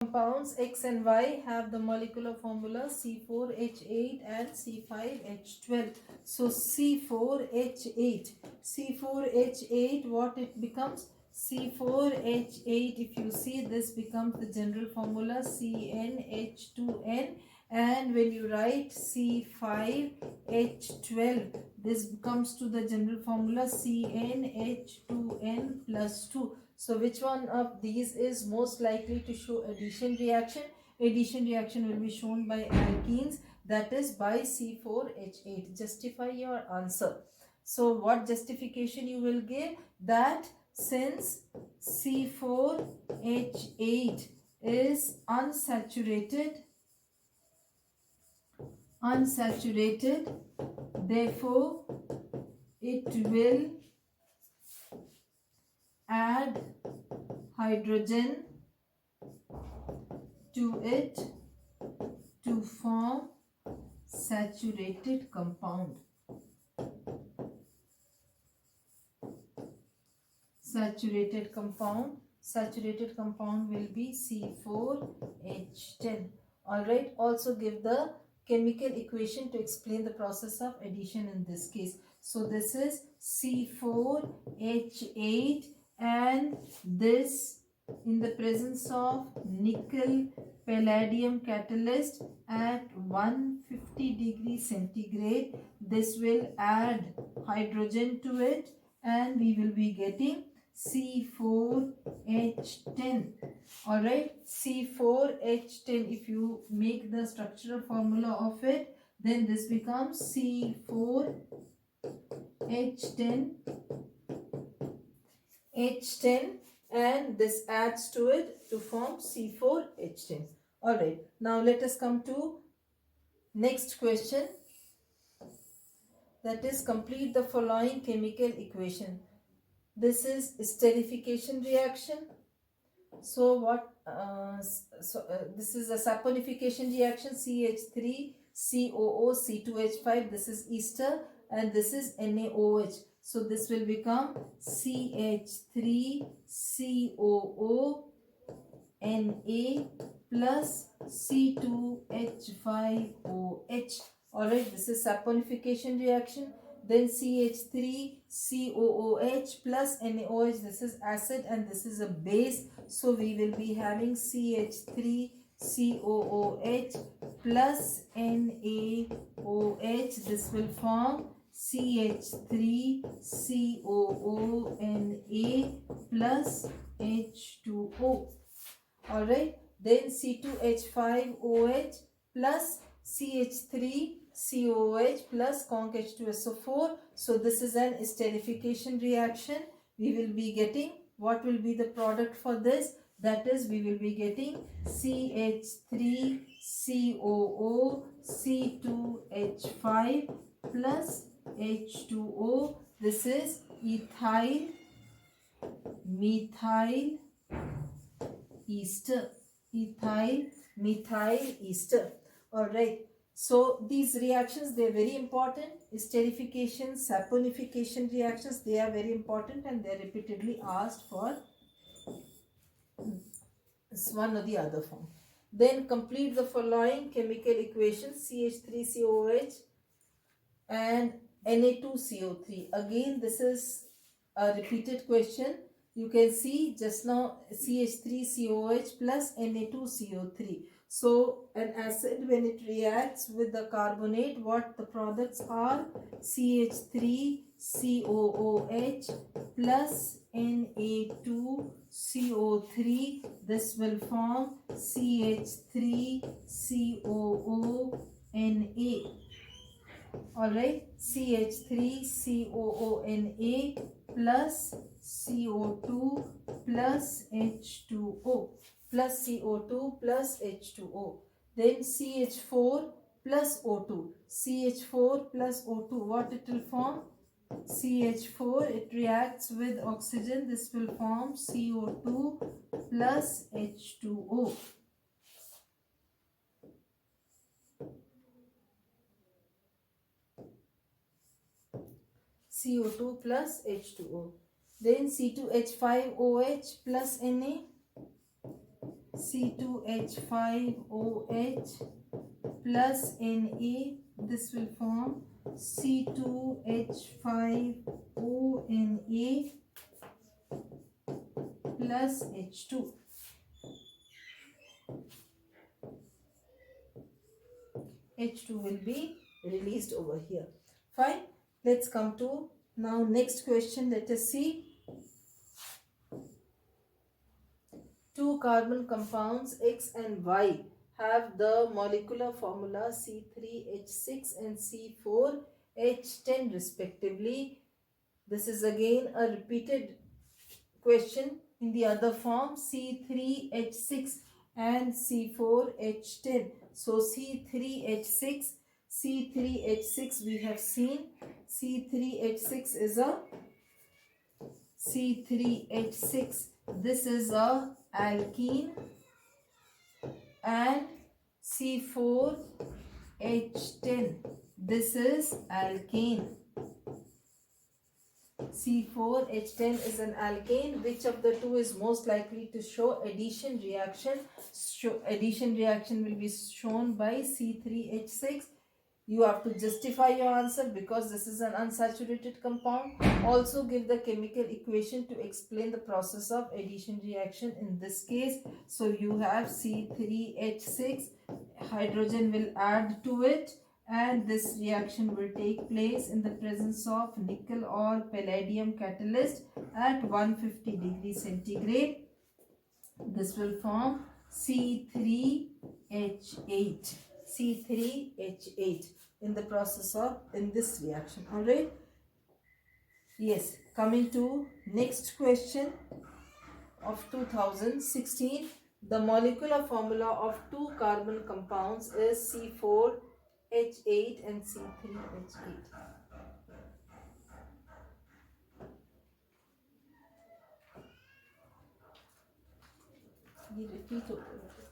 Compounds X and Y have the molecular formula C4H8 and C5H12. So C4H8, what it becomes? C4H8, if you see, this becomes the general formula CnH2n, and when you write C5H12, this comes to the general formula CnH2n plus 2. So which one of these is most likely to show addition reaction? Addition reaction will be shown by alkenes, that is by C4H8. Justify your answer. So what justification you will give? That since C4H8 is unsaturated, therefore it will add hydrogen to it to form saturated compound. Saturated compound will be C4H10. Alright, also give the chemical equation to explain the process of addition in this case. So this is C4H8, and this in the presence of nickel palladium catalyst at 150 degrees centigrade, this will add hydrogen to it, and we will be getting C4H10. Alright, C4H10, if you make the structural formula of it, then this becomes C4H10, and this adds to it to form C4H10. Alright, now let us come to next question, that is complete the following chemical equation. This is esterification reaction. So what? This is a saponification reaction. CH3 COO C2H5. This is ester, and this is NaOH. So this will become CH3 COO Na plus C2H5OH. Alright, this is saponification reaction. Then CH3 COOH plus NaOH, this is acid and this is a base. So we will be having CH3 COOH plus NaOH. This will form CH3 COONA plus H2O. Alright, then C2H5OH plus CH3 COOH plus conc H2SO4. So this is an esterification reaction. We will be getting, what will be the product for this? That is, we will be getting CH3 COO C2H5 plus H2O. This is ethyl methyl ester. Ethyl methyl ester. Alright. So these reactions, they are very important. Esterification, saponification reactions, they are very important and they are repeatedly asked for one or the other form. Then complete the following chemical equations: CH3COOH and Na2CO3. Again, this is a repeated question. You can see just now CH3COOH plus Na2CO3. So an acid, when it reacts with the carbonate, what the products are? CH3COOH plus Na2CO3. This will form CH3COONA. Alright, CH3COONA plus CO2 plus H2O. Plus CO2 plus H2O. Then CH4 plus O2. CH4 plus O2, what it will form? CH4, it reacts with oxygen. This will form CO2 plus H2O. CO2 plus H2O. Then C2H5OH plus Na. C2H5OH plus Na. This will form C2H5ONa plus H2. H2 will be released over here. Fine. Let's come to now next question. Let us see. Two carbon compounds X and Y have the molecular formula C3H6 and C4H10 respectively. This is again a repeated question in the other form, C3H6 and C4H10. So C3H6 we have seen. C3H6 is a C3H6. This is a alkene, and C4H10. This is alkane. C4H10 is an alkane. Which of the two is most likely to show addition reaction? Addition reaction will be shown by C3H6. You have to justify your answer because this is an unsaturated compound. Also give the chemical equation to explain the process of addition reaction in this case. So you have C3H6, hydrogen will add to it, and this reaction will take place in the presence of nickel or palladium catalyst at 150 degrees centigrade. This will form C3H8. C3H8 in the process of this reaction. All right. Yes. Coming to next question of 2016. The molecular formula of two carbon compounds is C4H8 and C3H8. ये repeat होता है.